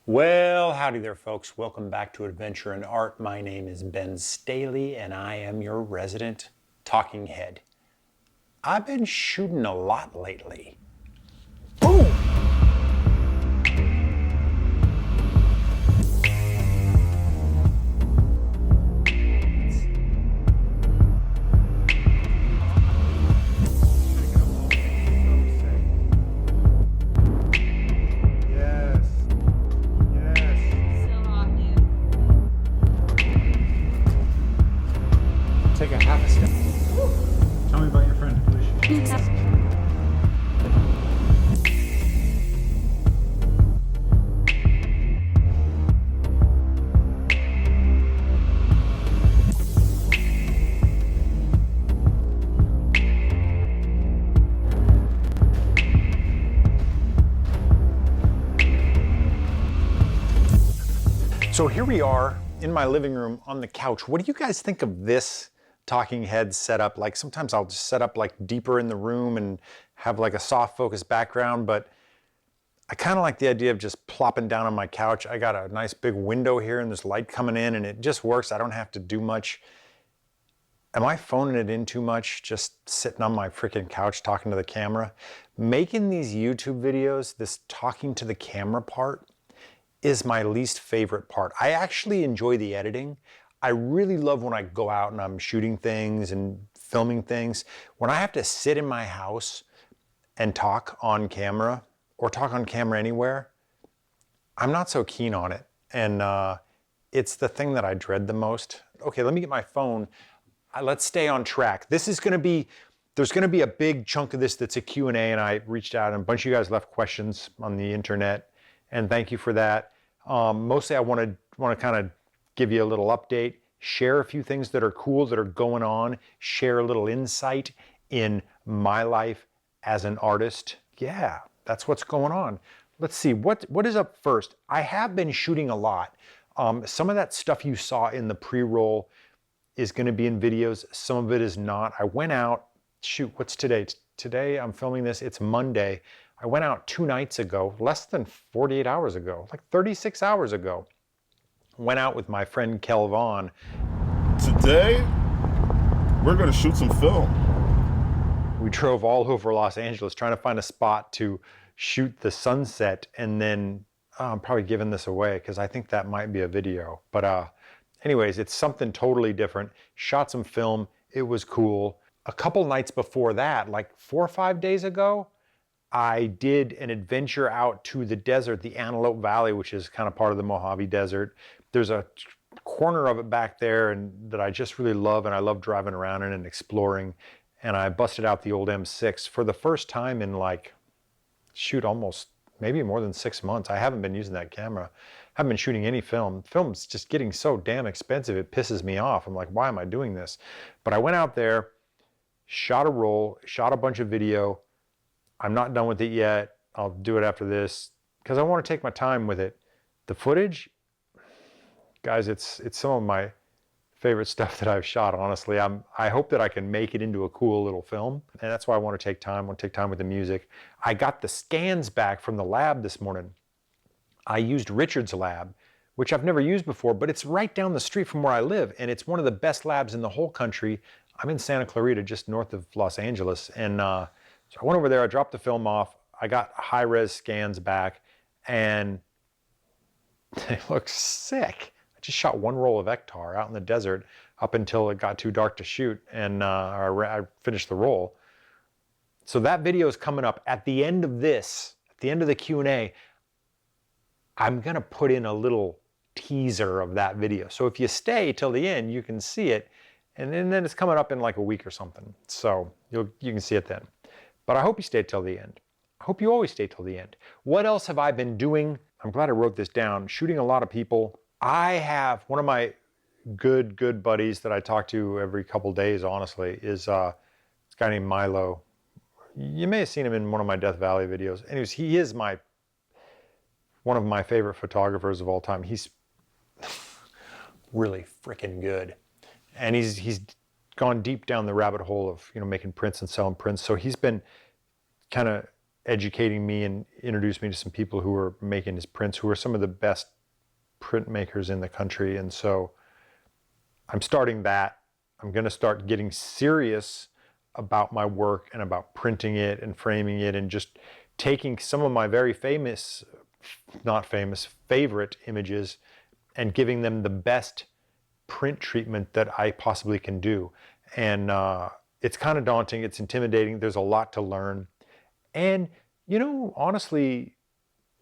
Well, howdy there, folks. Welcome back to Adventure in Art. My name is Ben Staley, and I am your resident talking head. I've been shooting a lot lately. Boom! Take a half a step. Tell me about your friend, please. So here we are in my living room on the couch. What do you guys think of this talking head setup? Like sometimes I'll just set up like deeper in the room and have like a soft focus background, but I kind of like the idea of just plopping down on my couch. I got a nice big window here and there's light coming in and it just works. I don't have to do much. Am I phoning it in too much? Just sitting on my freaking couch talking to the camera? Making these YouTube videos, this talking to the camera part is my least favorite part. I actually enjoy the editing. I really love when I go out and I'm shooting things and filming things. When I have to sit in my house and talk on camera or talk on camera anywhere, I'm not so keen on it. And it's the thing that I dread the most. Okay, let me get my phone. Let's stay on track. This is gonna be, there's gonna be a big chunk of this that's a Q&A, and I reached out and a bunch of you guys left questions on the internet, and thank you for that. Mostly I want to kind of give you a little update, share a few things that are cool that are going on, share a little insight in my life as an artist. Yeah, that's what's going on. Let's see, what is up first? I have been shooting a lot. Some of that stuff you saw in the pre-roll is going to be in videos. Some of it is not. I went out, shoot, what's today? Today I'm filming this, it's Monday. I went out 2 nights ago, less than 48 hours ago, like 36 hours ago. Went out with my friend Kel Vaughn. Today, we're gonna shoot some film. We drove all over Los Angeles trying to find a spot to shoot the sunset, and then I'm probably giving this away because I think that might be a video. But anyways, it's something totally different. Shot some film, it was cool. A couple nights before that, like 4 or 5 days ago, I did an adventure out to the desert, the Antelope Valley, which is kind of part of the Mojave Desert. There's a corner of it back there and that I just really love, and I love driving around in and exploring. And I busted out the old M6 for the first time in like, shoot, almost maybe more than 6 months. I haven't been using that camera. I haven't been shooting any film. Film's just getting so damn expensive, it pisses me off. I'm like, why am I doing this? But I went out there, shot a roll, shot a bunch of video. I'm not done with it yet. I'll do it after this because I want to take my time with it. The footage, guys, it's some of my favorite stuff that I've shot, honestly. I hope that I can make it into a cool little film, and that's why I want to take time. I want to take time with the music. I got the scans back from the lab this morning. I used Richard's lab, which I've never used before, but it's right down the street from where I live, and it's one of the best labs in the whole country. I'm in Santa Clarita, just north of Los Angeles, and so I went over there, I dropped the film off, I got high-res scans back, and they look sick. I just shot 1 roll of Ektar out in the desert up until it got too dark to shoot, and I finished the roll. So that video is coming up. At the end of this, at the end of the Q&A, I'm gonna put in a little teaser of that video. So if you stay till the end, you can see it, and then it's coming up in like a week or something. So you can see it then. But I hope you stay till the end. I hope you always stay till the end. What else have I been doing? I'm glad I wrote this down. Shooting a lot of people. I have one of my good buddies that I talk to every couple days, honestly, is this guy named Milo. You may have seen him in one of my Death Valley videos. Anyways, he is one of my favorite photographers of all time. He's really freaking good. And he's gone deep down the rabbit hole of, making prints and selling prints. So he's been kind of educating me and introduced me to some people who were making his prints, who are some of the best printmakers in the country. And so I'm starting that. I'm going to start getting serious about my work and about printing it and framing it and just taking some of my very famous, not famous, favorite images and giving them the best print treatment that I possibly can do. And it's kind of daunting. It's intimidating. There's a lot to learn. And, you know, honestly,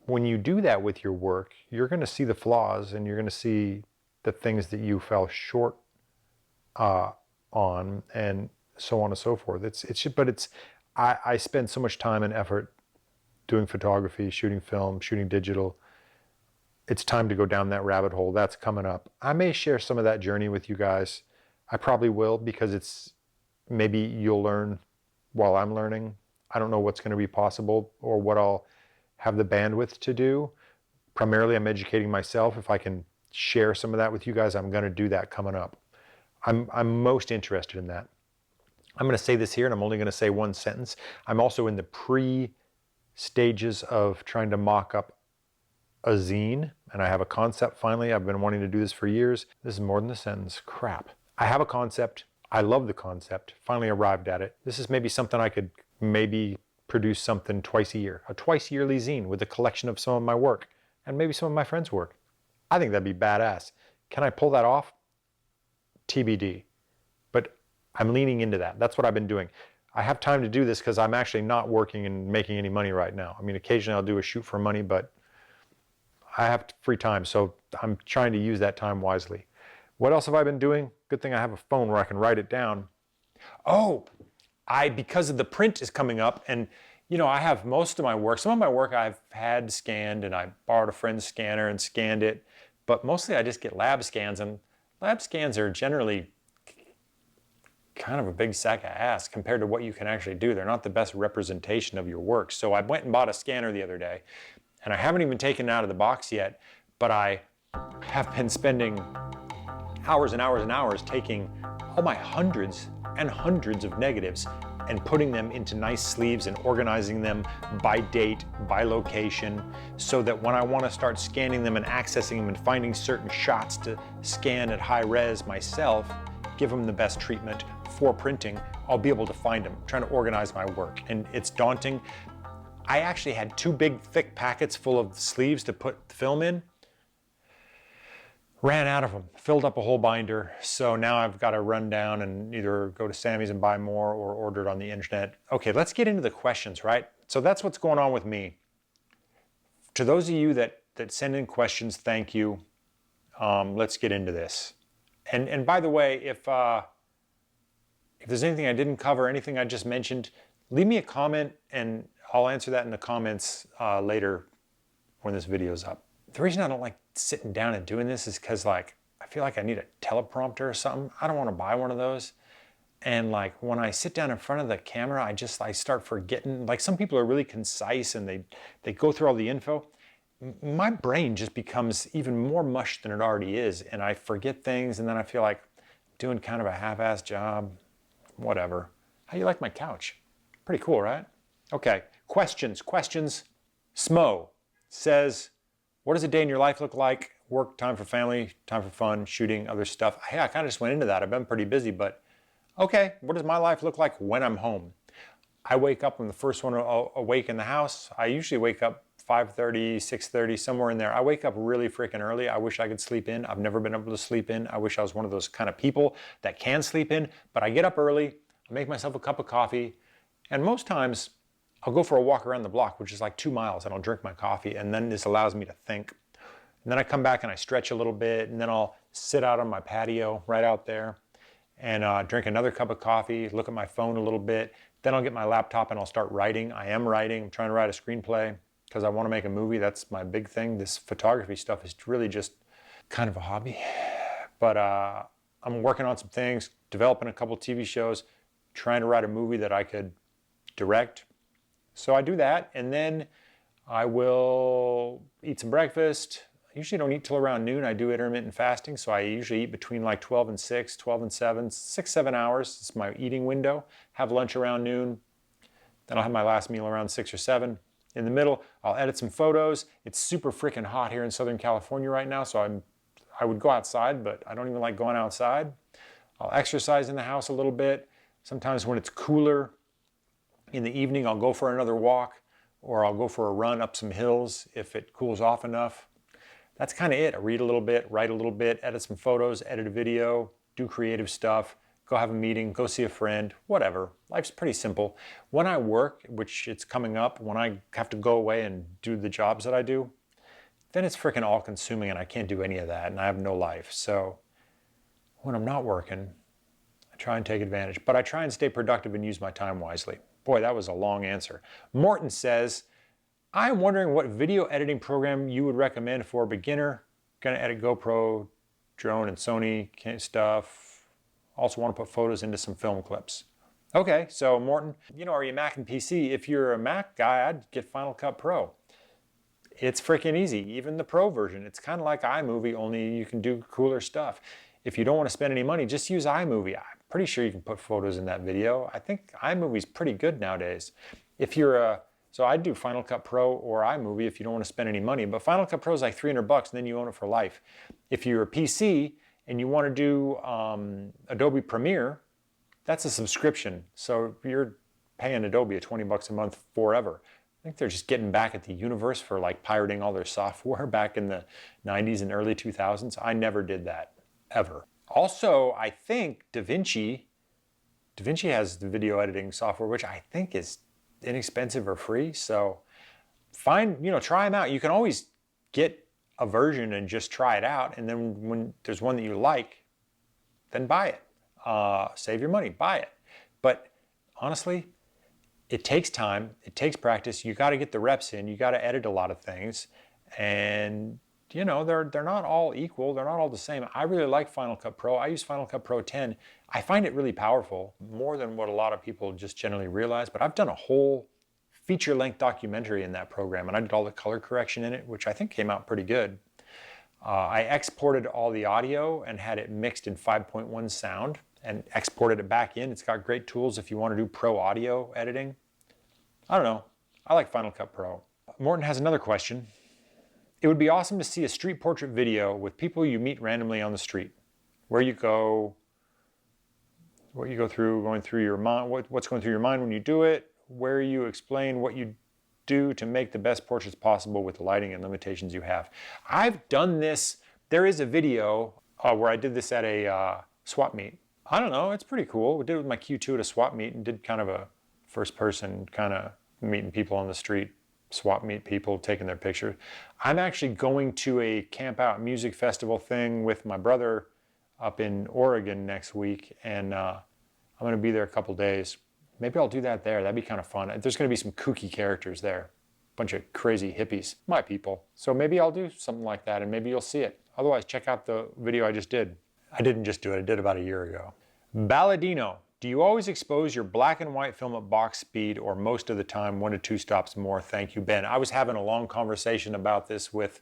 when you do that with your work, you're going to see the flaws and you're going to see the things that you fell short on, and so on and so forth. I spend so much time and effort doing photography, shooting film, shooting digital. It's time to go down that rabbit hole. That's coming up. I may share some of that journey with you guys. I probably will, because maybe you'll learn while I'm learning. I don't know what's going to be possible or what I'll have the bandwidth to do. Primarily, I'm educating myself. If I can share some of that with you guys, I'm going to do that coming up. I'm most interested in that. I'm going to say this here, and I'm only going to say one sentence. I'm also in the pre-stages of trying to mock up a zine, and I have a concept finally. I've been wanting to do this for years. This is more than a sentence. Crap. I have a concept. I love the concept. Finally arrived at it. This is maybe something I could maybe produce something twice a year. A twice yearly zine with a collection of some of my work and maybe some of my friends' work. I think that'd be badass. Can I pull that off? TBD. But I'm leaning into that. That's what I've been doing. I have time to do this because I'm actually not working and making any money right now. I mean, occasionally I'll do a shoot for money, but I have free time, so I'm trying to use that time wisely. What else have I been doing? Good thing I have a phone where I can write it down. Oh, because of the print is coming up, and you know, I have most of my work. Some of my work I've had scanned, and I borrowed a friend's scanner and scanned it, but mostly I just get lab scans, and lab scans are generally kind of a big sack of ass compared to what you can actually do. They're not the best representation of your work. So I went and bought a scanner the other day, and I haven't even taken it out of the box yet, but I have been spending hours and hours and hours taking all my hundreds and hundreds of negatives and putting them into nice sleeves and organizing them by date, by location, so that when I want to start scanning them and accessing them and finding certain shots to scan at high res myself, give them the best treatment for printing, I'll be able to find them. I'm trying to organize my work, and it's daunting. I actually had 2 big thick packets full of sleeves to put the film in. Ran out of them, filled up a whole binder. So now I've got to run down and either go to Sammy's and buy more or order it on the internet. Okay, let's get into the questions, right? So that's what's going on with me. To those of you that send in questions, thank you. Let's get into this. And by the way, if there's anything I didn't cover, anything I just mentioned, leave me a comment and I'll answer that in the comments later when this video's up. The reason I don't like sitting down and doing this is because I feel like I need a teleprompter or something. I don't want to buy one of those. And when I sit down in front of the camera, I start forgetting. Some people are really concise and they go through all the info. My brain just becomes even more mush than it already is, and I forget things, and then I feel like I'm doing kind of a half-assed job. Whatever. How you like my couch? Pretty cool, right? Okay, questions. Smo says, what does a day in your life look like? Work, time for family, time for fun, shooting, other stuff. Hey, I kind of just went into that. I've been pretty busy, but okay, what does my life look like when I'm home? I wake up, I'm the first one awake in the house. I usually wake up 5:30, 6:30, somewhere in there. I wake up really freaking early. I wish I could sleep in. I've never been able to sleep in. I wish I was one of those kind of people that can sleep in, but I get up early, I make myself a cup of coffee, and most times I'll go for a walk around the block, which is 2 miles, and I'll drink my coffee, and then this allows me to think. And then I come back and I stretch a little bit, and then I'll sit out on my patio right out there and drink another cup of coffee, look at my phone a little bit. Then I'll get my laptop and I'll start writing. I am writing. I'm trying to write a screenplay because I want to make a movie. That's my big thing. This photography stuff is really just kind of a hobby. But I'm working on some things, developing a couple TV shows, trying to write a movie that I could direct. So I do that, and then I will eat some breakfast. I usually don't eat till around noon. I do intermittent fasting, so I usually eat between 12 and 6, 12 and 7, 6, 7 hours. It's my eating window. Have lunch around noon. Then I'll have my last meal around 6 or 7. In the middle, I'll edit some photos. It's super freaking hot here in Southern California right now, so I would go outside, but I don't even like going outside. I'll exercise in the house a little bit. Sometimes when it's cooler in the evening, I'll go for another walk, or I'll go for a run up some hills if it cools off enough. That's kind of it. I read a little bit, write a little bit, edit some photos, edit a video, do creative stuff, go have a meeting, go see a friend, whatever. Life's pretty simple. When I work, which it's coming up, when I have to go away and do the jobs that I do, then it's freaking all consuming and I can't do any of that and I have no life. So when I'm not working, I try and take advantage, but I try and stay productive and use my time wisely. Boy, that was a long answer. Morton says, I'm wondering what video editing program you would recommend for a beginner. Gonna edit GoPro, drone, and Sony stuff. Also want to put photos into some film clips. Okay, so Morton, are you Mac and PC? If you're a Mac guy, I'd get Final Cut Pro. It's freaking easy, even the Pro version. It's kind of like iMovie, only you can do cooler stuff. If you don't want to spend any money, just use iMovie. I'm pretty sure you can put photos in that video. I think iMovie's pretty good nowadays. So I'd do Final Cut Pro or iMovie if you don't want to spend any money, but Final Cut Pro is like $300 and then you own it for life. If you're a PC and you want to do Adobe Premiere, that's a subscription. So you're paying Adobe $20 a month forever. I think they're just getting back at the universe for like pirating all their software back in the 90s and early 2000s. I never did that, ever. Also, I think DaVinci has the video editing software, which I think is inexpensive or free. So try them out. You can always get a version and just try it out. And then when there's one that you like, then buy it. Save your money, buy it. But honestly, it takes time, it takes practice. You got to get the reps in. You got to edit a lot of things. And they're not all equal. They're not all the same. I really like Final Cut Pro. I use Final Cut Pro 10. I find it really powerful, more than what a lot of people just generally realize. But I've done a whole feature-length documentary in that program, and I did all the color correction in it, which I think came out pretty good. I exported all the audio and had it mixed in 5.1 sound and exported it back in. It's got great tools if you want to do pro audio editing. I don't know. I like Final Cut Pro. Morton has another question. It would be awesome to see a street portrait video with people you meet randomly on the street. Where you go, what you go through, going through your mind, what's going through your mind when you do it, where you explain what you do to make the best portraits possible with the lighting and limitations you have. I've done this. There is a video where I did this at a swap meet. I don't know, it's pretty cool. We did it with my Q2 at a swap meet and did kind of a first person kind of meeting people on the street, swap meet people, taking their picture. I'm actually going to a camp out music festival thing with my brother up in Oregon next week, and I'm going to be there a couple days. Maybe I'll do that there. That'd be kind of fun. There's going to be some kooky characters there, a bunch of crazy hippies, my people. So maybe I'll do something like that, and maybe you'll see it. Otherwise, check out the video I just did. I didn't just do it. I did about a year ago. Balladino. Do you always expose your black and white film at box speed or most of the time 1 to 2 stops more? Thank you, Ben. I was having a long conversation about this with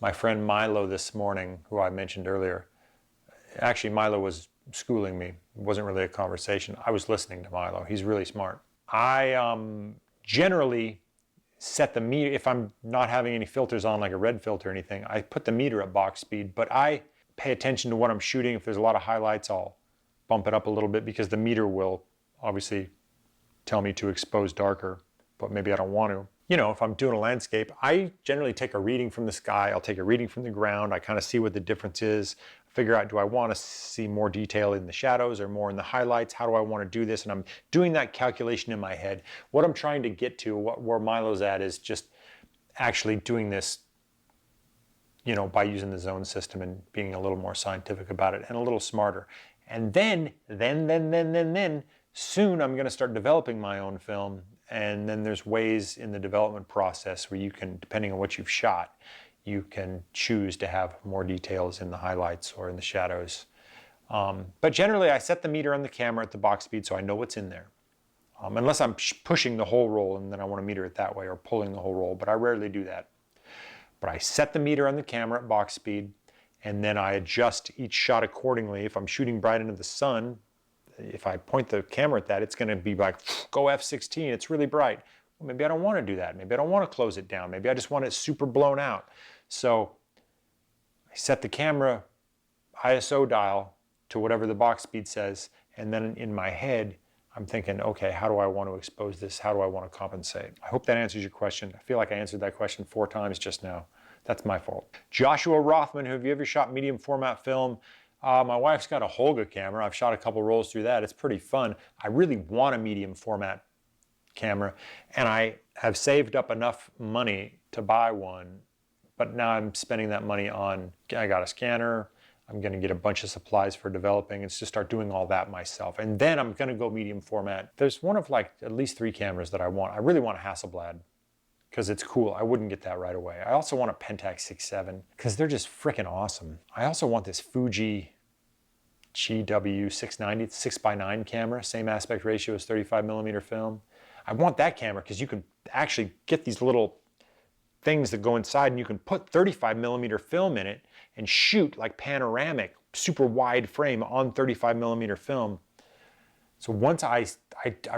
my friend Milo this morning, who I mentioned earlier. Actually, Milo was schooling me. It wasn't really a conversation. I was listening to Milo. He's really smart. I generally set the meter, if I'm not having any filters on, like a red filter or anything, I put the meter at box speed, but I pay attention to what I'm shooting. If there's a lot of highlights, I'll bump it up a little bit because the meter will obviously tell me to expose darker, but maybe I don't want to. If I'm doing a landscape, I generally take a reading from the sky. I'll take a reading from the ground. I kind of see what the difference is, figure out, do I want to see more detail in the shadows or more in the highlights? How do I want to do this? And I'm doing that calculation in my head. What I'm trying to get to, where Milo's at, is just actually doing this by using the zone system and being a little more scientific about it and a little smarter. And then, soon I'm going to start developing my own film. And then there's ways in the development process where you can, depending on what you've shot, you can choose to have more details in the highlights or in the shadows. But generally, I set the meter on the camera at the box speed so I know what's in there. Unless I'm pushing the whole roll and then I want to meter it that way, or pulling the whole roll, but I rarely do that. But I set the meter on the camera at box speed, and then I adjust each shot accordingly. If I'm shooting bright into the sun, if I point the camera at that, it's going to be like, go f16, it's really bright. Well, maybe I don't want to do that. Maybe I don't want to close it down. Maybe I just want it super blown out. So I set the camera ISO dial to whatever the box speed says, and then in my head, I'm thinking, okay, how do I want to expose this? How do I want to compensate? I hope that answers your question. I feel like I answered that question 4 times just now. That's my fault. Joshua Rothman, have you ever shot medium format film? My wife's got a Holga camera. I've shot a couple rolls through that. It's pretty fun. I really want a medium format camera, and I have saved up enough money to buy one, but now I'm spending that money on, I got a scanner, I'm going to get a bunch of supplies for developing and just start doing all that myself. And then I'm going to go medium format. There's one of like at least 3 cameras that I want. I really want a Hasselblad because it's cool. I wouldn't get that right away. I also want a Pentax 6.7 because they're just freaking awesome. I also want this Fuji GW690 6x9 camera, same aspect ratio as 35mm film. I want that camera because you can actually get these little things that go inside and you can put 35mm film in it and shoot like panoramic, super wide frame on 35mm film. So once I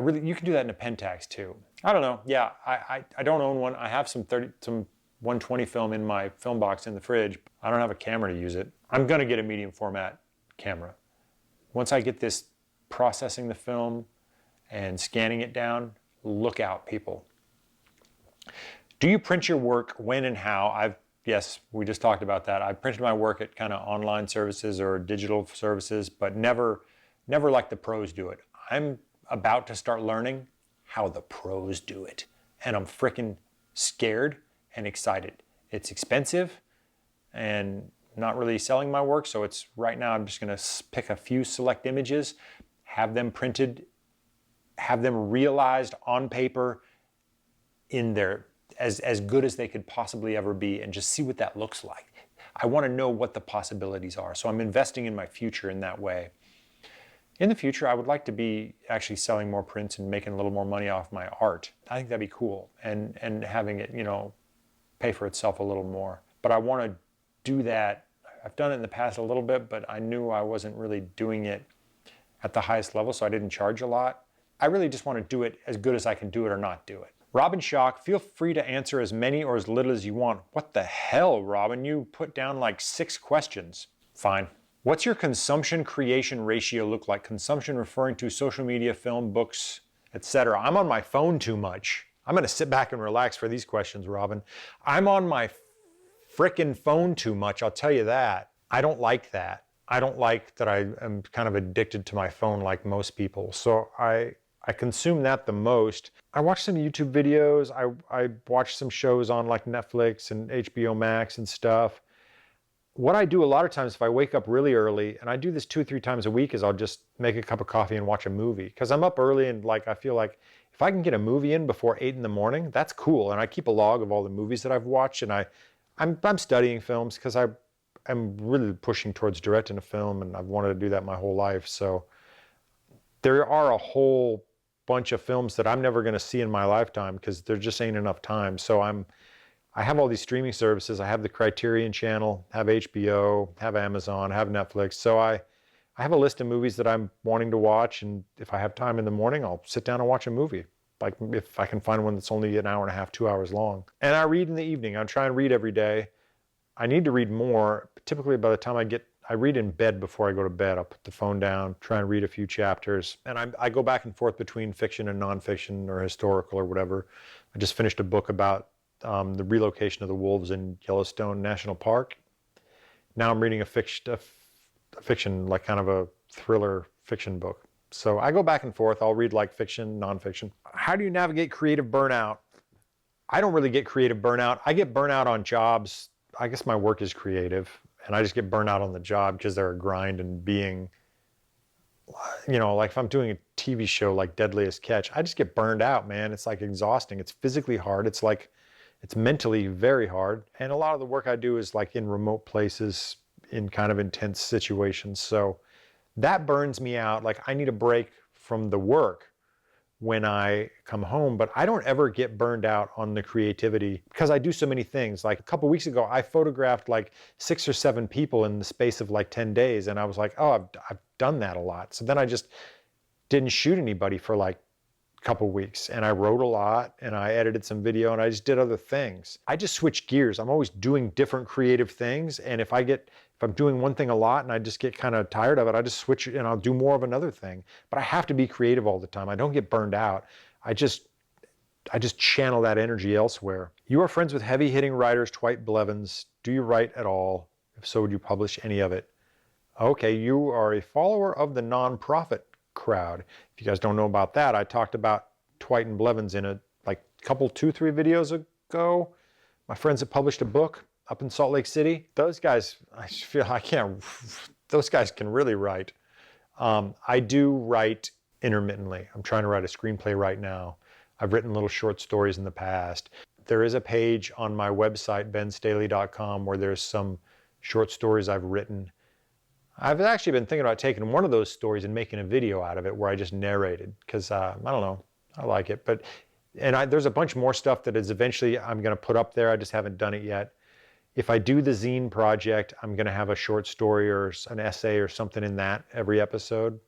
really, you can do that in a Pentax too. I don't know, yeah, I don't own one. I have some 120 film in my film box in the fridge. I don't have a camera to use it. I'm gonna get a medium format camera. Once I get this processing the film and scanning it down, look out, people. Do you print your work? When and how? Yes, we just talked about that. I've printed my work at kind of online services or digital services, but never like the pros do it. I'm about to start learning how the pros do it. And I'm freaking scared and excited. It's expensive and not really selling my work. So it's right now, I'm just gonna pick a few select images, have them printed, have them realized on paper in their, as good as they could possibly ever be, and just see what that looks like. I want to know what the possibilities are. So I'm investing in my future in that way. In the future, I would like to be actually selling more prints and making a little more money off my art. I think that'd be cool, and having it, pay for itself a little more. But I want to do that. I've done it in the past a little bit, but I knew I wasn't really doing it at the highest level, so I didn't charge a lot. I really just want to do it as good as I can do it or not do it. Robin Schock, feel free to answer as many or as little as you want. What the hell, Robin? You put down like 6 questions. Fine. What's your consumption creation ratio look like? Consumption referring to social media, film, books, etc. I'm on my phone too much. I'm gonna sit back and relax for these questions, Robin. I'm on my frickin' phone too much, I'll tell you that. I don't like that. I don't like that I am kind of addicted to my phone like most people. So I consume that the most. I watch some YouTube videos. I watch some shows on like Netflix and HBO Max and stuff. What I do a lot of times if I wake up really early, and I do this 2 or 3 times a week, is I'll just make a cup of coffee and watch a movie. Because I'm up early and like I feel like if I can get a movie in before 8 in the morning, that's cool. And I keep a log of all the movies that I've watched, and I'm studying films because I'm really pushing towards directing a film, and I've wanted to do that my whole life. So there are a whole bunch of films that I'm never going to see in my lifetime because there just ain't enough time. So I have all these streaming services. I have the Criterion channel, have HBO, have Amazon, have Netflix. So I have a list of movies that I'm wanting to watch, and if I have time in the morning, I'll sit down and watch a movie. Like if I can find one that's only an hour and a half, 2 hours long. And I read in the evening. I try and read every day. I need to read more. Typically by the time I read in bed before I go to bed. I'll put the phone down, try and read a few chapters. And I go back and forth between fiction and nonfiction or historical or whatever. I just finished a book about the relocation of the wolves in Yellowstone National Park. Now I'm reading a fiction, like kind of a thriller fiction book. So I go back and forth. I'll read like fiction, nonfiction. How do you navigate creative burnout? I don't really get creative burnout. I get burnout on jobs. I guess my work is creative, and I just get burnout on the job because they're a grind, and being, like if I'm doing a TV show like Deadliest Catch, I just get burned out, man. It's like exhausting. It's physically hard. It's mentally very hard. And a lot of the work I do is like in remote places, in kind of intense situations. So that burns me out. Like I need a break from the work when I come home, but I don't ever get burned out on the creativity because I do so many things. Like a couple weeks ago, I photographed like 6 or 7 people in the space of like 10 days. And I was like, oh, I've done that a lot. So then I just didn't shoot anybody for like a couple weeks, and I wrote a lot and I edited some video and I just did other things. I just switch gears. I'm always doing different creative things, and if I'm doing one thing a lot and I just get kind of tired of it, I just switch it and I'll do more of another thing. But I have to be creative all the time. I don't get burned out. I just channel that energy elsewhere. You are friends with heavy-hitting writers Dwight Blevins. Do you write at all? If so, would you publish any of it? Okay, you are a follower of the nonprofit crowd. If you guys don't know about that, I talked about Dwight and Blevins in a couple, 2-3 videos ago. My friends that published a book up in Salt Lake City. Those guys, those guys can really write. I do write intermittently. I'm trying to write a screenplay right now. I've written little short stories in the past. There is a page on my website, benstaley.com, where there's some short stories I've written. I've actually been thinking about taking one of those stories and making a video out of it where I just narrated, because I don't know, I like it. There's a bunch more stuff that is eventually I'm going to put up there. I just haven't done it yet. If I do the zine project, I'm going to have a short story or an essay or something in that every episode.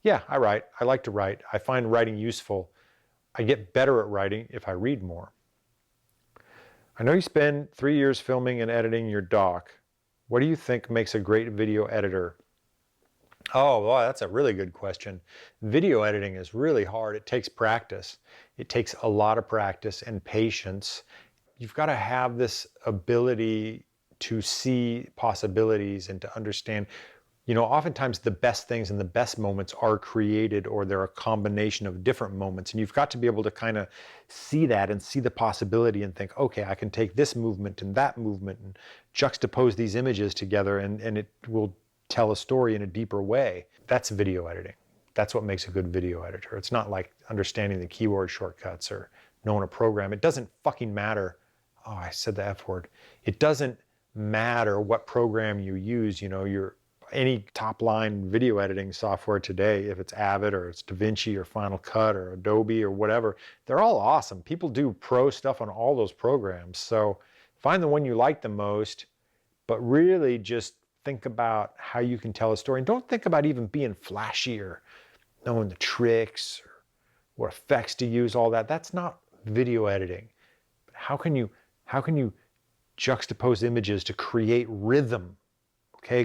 Yeah, I write. I like to write. I find writing useful. I get better at writing if I read more. I know you spend 3 years filming and editing your doc. What do you think makes a great video editor? Oh, well, that's a really good question. Video editing is really hard. It takes practice. It takes a lot of practice and patience. You've got to have this ability to see possibilities and to understand. Oftentimes the best things and the best moments are created, or they're a combination of different moments. And you've got to be able to kind of see that and see the possibility and think, okay, I can take this movement and that movement and juxtapose these images together, and it will tell a story in a deeper way. That's video editing. That's what makes a good video editor. It's not like understanding the keyboard shortcuts or knowing a program. It doesn't fucking matter. Oh, I said the F word. It doesn't matter what program you use. Any top-line video editing software today, if it's Avid or it's DaVinci or Final Cut or Adobe or whatever, they're all awesome. People do pro stuff on all those programs. So find the one you like the most, but really just think about how you can tell a story. And don't think about even being flashy or knowing the tricks or what effects to use, all that. That's not video editing. But how can you juxtapose images to create rhythm? Okay,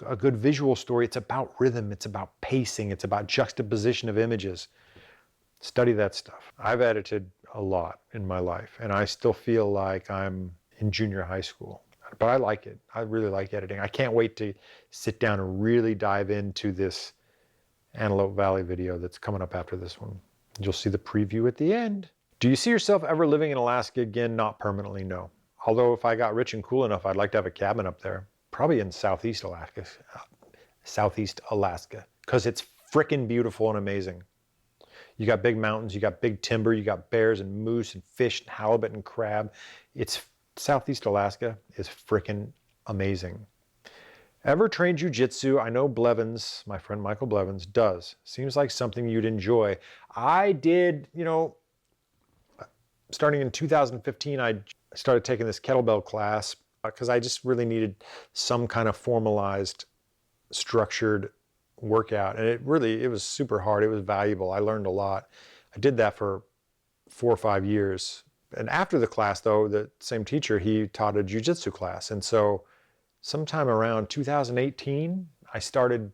a good visual story, it's about rhythm, it's about pacing, it's about juxtaposition of images. Study that stuff. I've edited a lot in my life, and I still feel like I'm in junior high school. But I like it. I really like editing. I can't wait to sit down and really dive into this Antelope Valley video that's coming up after this one. You'll see the preview at the end. Do you see yourself ever living in Alaska again? Not permanently, no. Although if I got rich and cool enough, I'd like to have a cabin up there. Probably in Southeast Alaska, because it's frickin' beautiful and amazing. You got big mountains, you got big timber, you got bears and moose and fish and halibut and crab. Southeast Alaska is frickin' amazing. Ever trained jiu-jitsu? I know Blevins, my friend Michael Blevins, does. Seems like something you'd enjoy. I did, starting in 2015, I started taking this kettlebell class because I just really needed some kind of formalized, structured workout. And it was super hard. It was valuable. I learned a lot. I did that for 4 or 5 years. And after the class, though, the same teacher, he taught a jiu-jitsu class. And so sometime around 2018, I started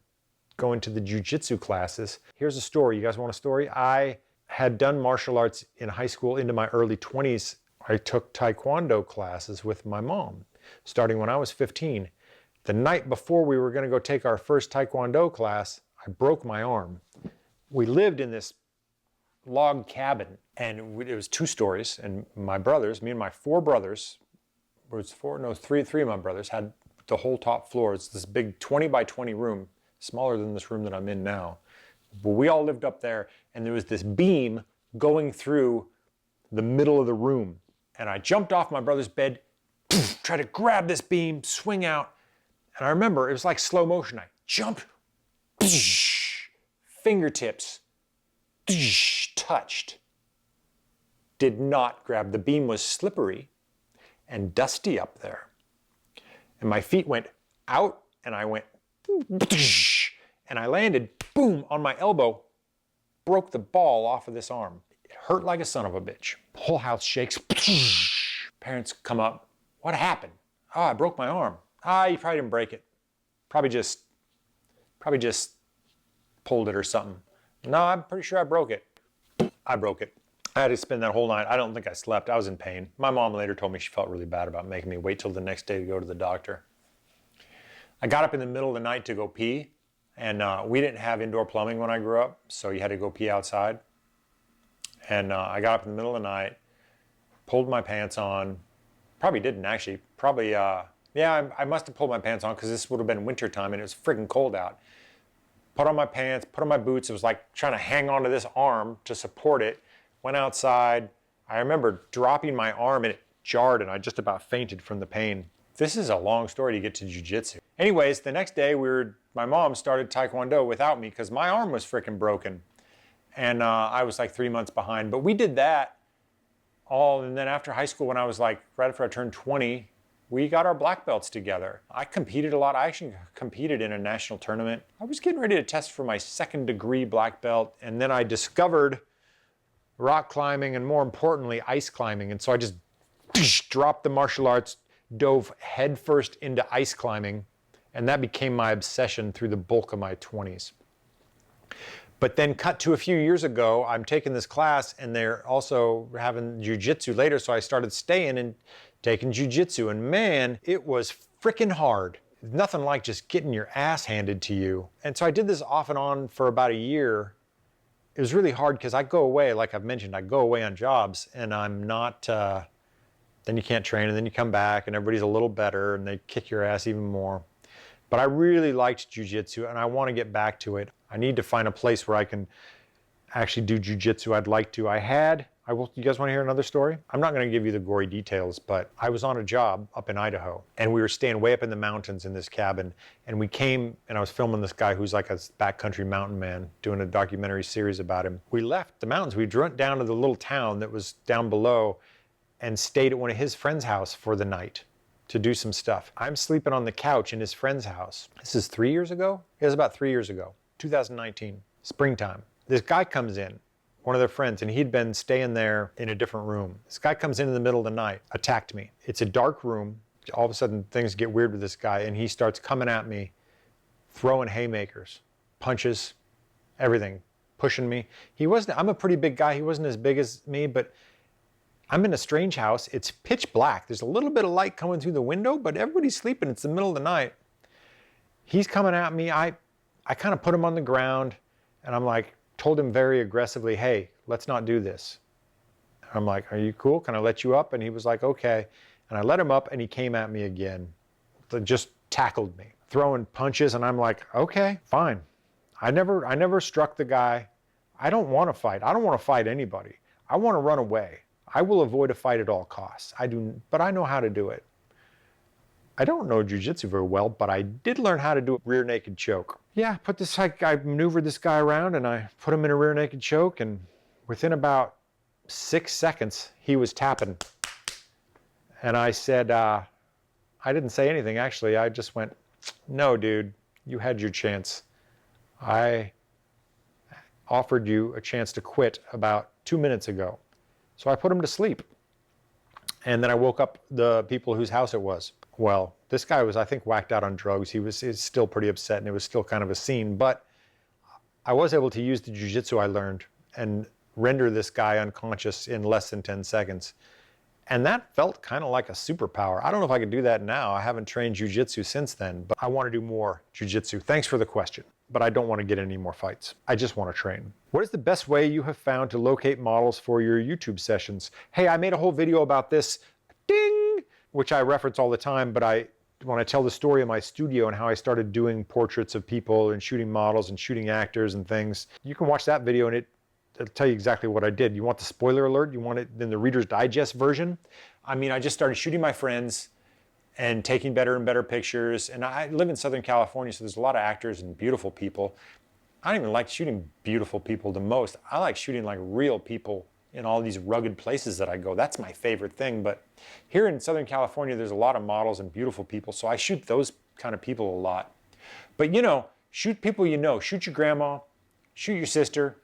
going to the jiu-jitsu classes. Here's a story. You guys want a story? I had done martial arts in high school into my early 20s. I took taekwondo classes with my mom, starting when I was 15. The night before we were going to go take our first taekwondo class, I broke my arm. We lived in this log cabin, and it was 2 stories, and my brothers, me and my 4 brothers, three of my brothers had the whole top floor. It's this big 20 by 20 room, smaller than this room that I'm in now. But we all lived up there, and there was this beam going through the middle of the room. And I jumped off my brother's bed, tried to grab this beam, swing out. And I remember it was like slow motion. I jumped, fingertips, touched. Did not grab. The beam was slippery and dusty up there. And my feet went out, and I went, and I landed, boom, on my elbow, broke the ball off of this arm. It hurt like a son of a bitch. Whole house shakes. Parents come up. What happened? Oh, I broke my arm. You probably didn't break it. Probably just pulled it or something. No, I'm pretty sure I broke it. I broke it. I had to spend that whole night. I don't think I slept. I was in pain. My mom later told me she felt really bad about making me wait till the next day to go to the doctor. I got up in the middle of the night to go pee, and we didn't have indoor plumbing when I grew up, so you had to go pee outside. And I got up in the middle of the night, pulled my pants on. Probably didn't actually. Probably, yeah, I must have pulled my pants on because this would have been winter time and it was freaking cold out. Put on my pants, put on my boots. It was like trying to hang onto this arm to support it. Went outside. I remember dropping my arm and it jarred and I just about fainted from the pain. This is a long story to get to jiu-jitsu. Anyways, the next day my mom started Taekwondo without me because my arm was freaking broken. And I was like 3 months behind. But we did that all, and then after high school, when I was like, right after I turned 20, we got our black belts together. I competed a lot. I actually competed in a national tournament. I was getting ready to test for my 2nd degree black belt, and then I discovered rock climbing and, more importantly, ice climbing. And so I just dropped the martial arts, dove headfirst into ice climbing, and that became my obsession through the bulk of my 20s. But then cut to a few years ago, I'm taking this class and they're also having jiu-jitsu later, so I started staying and taking jiu-jitsu, and man, it was freaking hard. Nothing like just getting your ass handed to you. And so I did this off and on for about a year. It was really hard because I go away, like I've mentioned, I go away on jobs and I'm not, then you can't train, and then you come back and everybody's a little better and they kick your ass even more. But I really liked jiu-jitsu and I want to get back to it. I need to find a place where I can actually do jiu-jitsu. I'd like to. You guys want to hear another story? I'm not going to give you the gory details, but I was on a job up in Idaho and we were staying way up in the mountains in this cabin, and we came and I was filming this guy who's like a backcountry mountain man, doing a documentary series about him. We left the mountains. We went down to the little town that was down below and stayed at one of his friend's house for the night to do some stuff. I'm sleeping on the couch in his friend's house. This is 3 years ago? It was about 3 years ago, 2019, springtime. This guy comes in, one of their friends, and he'd been staying there in a different room. This guy comes in the middle of the night, attacked me. It's a dark room. All of a sudden, things get weird with this guy, and he starts coming at me, throwing haymakers, punches, everything, pushing me. I'm a pretty big guy. He wasn't as big as me, but I'm in a strange house. It's pitch black. There's a little bit of light coming through the window, but everybody's sleeping. It's the middle of the night. He's coming at me. I kind of put him on the ground, and I'm like, told him very aggressively, hey, let's not do this. I'm like, are you cool? Can I let you up? And he was like, okay. And I let him up and he came at me again. Just tackled me, throwing punches. And I'm like, okay, fine. I never struck the guy. I don't want to fight. I don't want to fight anybody. I want to run away. I will avoid a fight at all costs. But I know how to do it. I don't know jiu-jitsu very well, but I did learn how to do a rear naked choke. Yeah, I maneuvered this guy around and I put him in a rear naked choke, and within about 6 seconds, he was tapping. And I said, I didn't say anything actually. I just went, no, dude, you had your chance. I offered you a chance to quit about 2 minutes ago. So I put him to sleep. And then I woke up the people whose house it was. Well, this guy was, I think, whacked out on drugs. He's still pretty upset, and it was still kind of a scene. But I was able to use the jiu-jitsu I learned and render this guy unconscious in less than 10 seconds. And that felt kind of like a superpower. I don't know if I could do that now. I haven't trained jiu-jitsu since then, but I want to do more jiu-jitsu. Thanks for the question, but I don't want to get any more fights. I just want to train. What is the best way you have found to locate models for your YouTube sessions? Hey, I made a whole video about this, ding, which I reference all the time, but when I tell the story of my studio and how I started doing portraits of people and shooting models and shooting actors and things, you can watch that video and it'll tell you exactly what I did. You want the spoiler alert? You want it in the Reader's Digest version? I mean, I just started shooting my friends and taking better and better pictures. And I live in Southern California, so there's a lot of actors and beautiful people. I don't even like shooting beautiful people the most. I like shooting like real people in all these rugged places that I go. That's my favorite thing. But here in Southern California, there's a lot of models and beautiful people, so I shoot those kind of people a lot. But shoot people you know. Shoot your grandma, shoot your sister,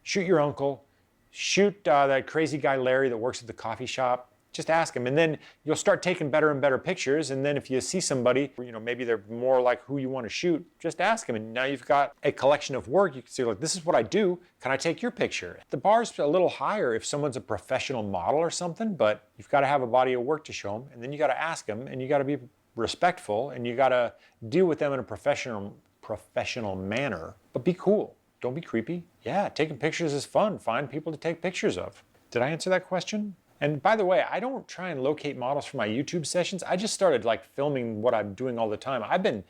shoot your uncle, shoot that crazy guy Larry that works at the coffee shop. Just ask him, and then you'll start taking better and better pictures. And then if you see somebody, maybe they're more like who you want to shoot, just ask him. And now you've got a collection of work. You can say, like, this is what I do. Can I take your picture? The bar's a little higher if someone's a professional model or something, but you've got to have a body of work to show them. And then you got to ask them, and you got to be respectful, and you got to deal with them in a professional manner, but be cool. Don't be creepy. Yeah, taking pictures is fun. Find people to take pictures of. Did I answer that question? And by the way, I don't try and locate models for my YouTube sessions. I just started like filming what I'm doing all the time. I've been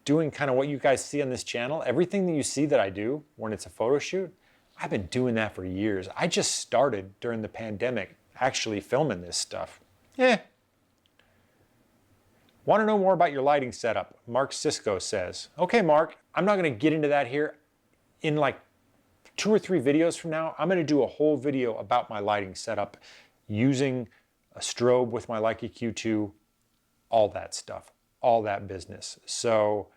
doing kind of what you guys see on this channel. Everything that you see that I do when it's a photo shoot, I've been doing that for years. I just started during the pandemic actually filming this stuff. Want to know more about your lighting setup? Mark Cisco says. Okay, Mark, I'm not going to get into that here. In like 2 or 3 videos from now, I'm going to do a whole video about my lighting setup using a strobe with my Leica Q2, all that stuff, all that business. So,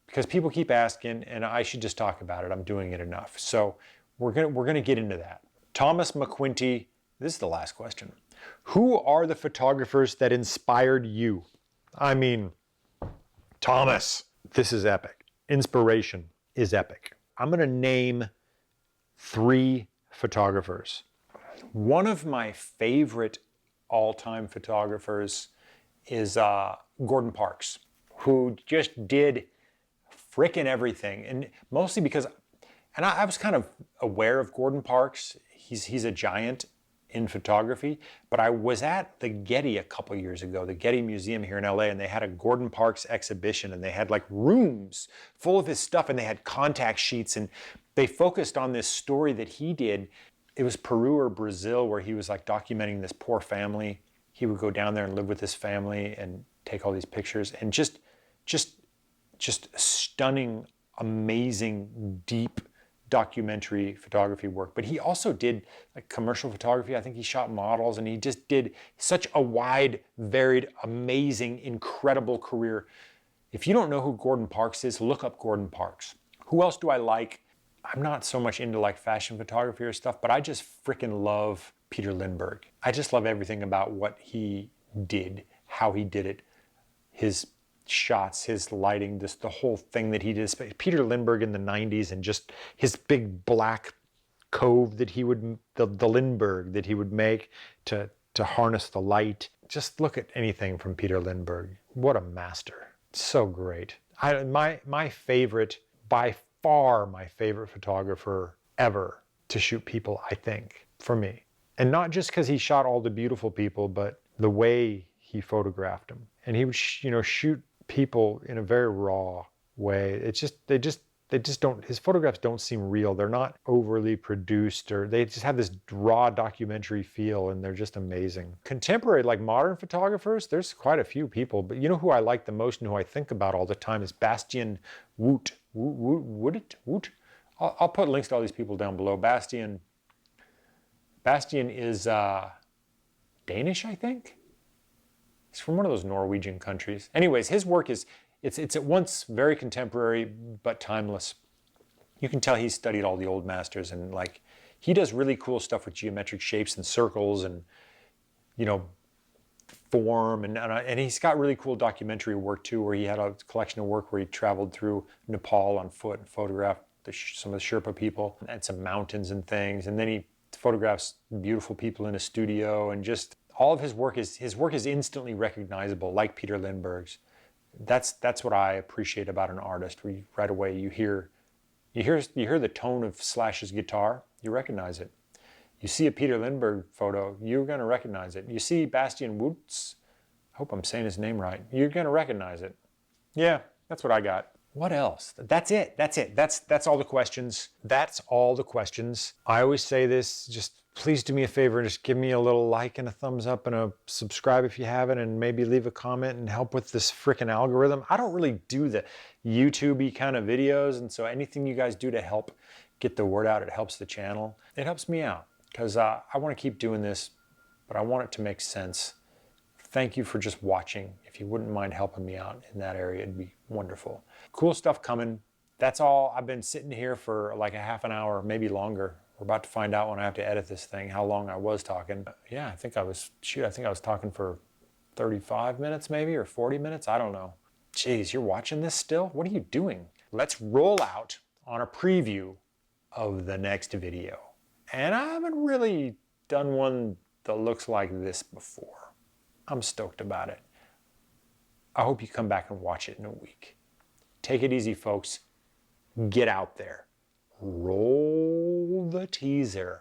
because people keep asking and I should just talk about it. I'm doing it enough. So we're going to get into that. Thomas McQuinty, this is the last question. Who are the photographers that inspired you? I mean, Thomas, this is epic. Inspiration is epic. I'm going to name 3 photographers. One of my favorite all-time photographers is Gordon Parks, who just did frickin' everything. And mostly because, and I was kind of aware of Gordon Parks. He's a giant in photography, but I was at the Getty a couple years ago, the Getty Museum here in LA, and they had a Gordon Parks exhibition, and they had like rooms full of his stuff, and they had contact sheets, and they focused on this story that he did. It was Peru or Brazil, where he was like documenting this poor family. He would go down there and live with his family and take all these pictures, and just stunning, amazing, deep documentary photography work. But he also did like commercial photography. I think he shot models, and he just did such a wide, varied, amazing, incredible career. If you don't know who Gordon Parks is, look up Gordon Parks. Who else do I like? I'm not so much into like fashion photography or stuff, but I just freaking love Peter Lindbergh. I just love everything about what he did, how he did it, his shots, his lighting, the whole thing that he did. Peter Lindbergh in the 90s, and just his big black cove that he would, the Lindbergh that he would make to harness the light. Just look at anything from Peter Lindbergh. What a master. So great. My favorite, by far my favorite photographer ever to shoot people, I think, for me. And not just because he shot all the beautiful people, but the way he photographed them. And he would, shoot people in a very raw way. They just don't, his photographs don't seem real. They're not overly produced, or they just have this raw documentary feel, and they're just amazing. Contemporary, like modern photographers, there's quite a few people, but you know who I like the most and who I think about all the time is Bastien Woot. Woot? I'll put links to all these people down below. Bastien is Danish, I think. He's from one of those Norwegian countries. Anyways, his work it's at once very contemporary but timeless. You can tell he's studied all the old masters, and like he does really cool stuff with geometric shapes and circles and form, and he's got really cool documentary work too, where he had a collection of work where he traveled through Nepal on foot and photographed some of the Sherpa people and some mountains and things, and then he photographs beautiful people in a studio, and just all of his work is instantly recognizable, like Peter Lindbergh's. That's what I appreciate about an artist. Where right away you hear the tone of Slash's guitar, you recognize it. You see a Peter Lindbergh photo, you're going to recognize it. You see Bastien Woots, I hope I'm saying his name right, you're going to recognize it. Yeah, that's what I got. What else? That's it. That's all the questions. That's all the questions. I always say this, just please do me a favor and just give me a little like and a thumbs up and a subscribe if you haven't, and maybe leave a comment and help with this freaking algorithm. I don't really do the YouTube-y kind of videos, and so anything you guys do to help get the word out, it helps the channel. It helps me out, because I want to keep doing this, but I want it to make sense. Thank you for just watching. If you wouldn't mind helping me out in that area, it'd be wonderful. Cool stuff coming. That's all. I've been sitting here for like a half an hour, maybe longer, We're about to find out when I have to edit this thing how long I was talking. Yeah, I think I was talking for 35 minutes maybe, or 40 minutes. I don't know. Jeez, you're watching this still? What are you doing? Let's roll out on a preview of the next video. And I haven't really done one that looks like this before. I'm stoked about it. I hope you come back and watch it in a week. Take it easy, folks. Get out there. Roll the teaser.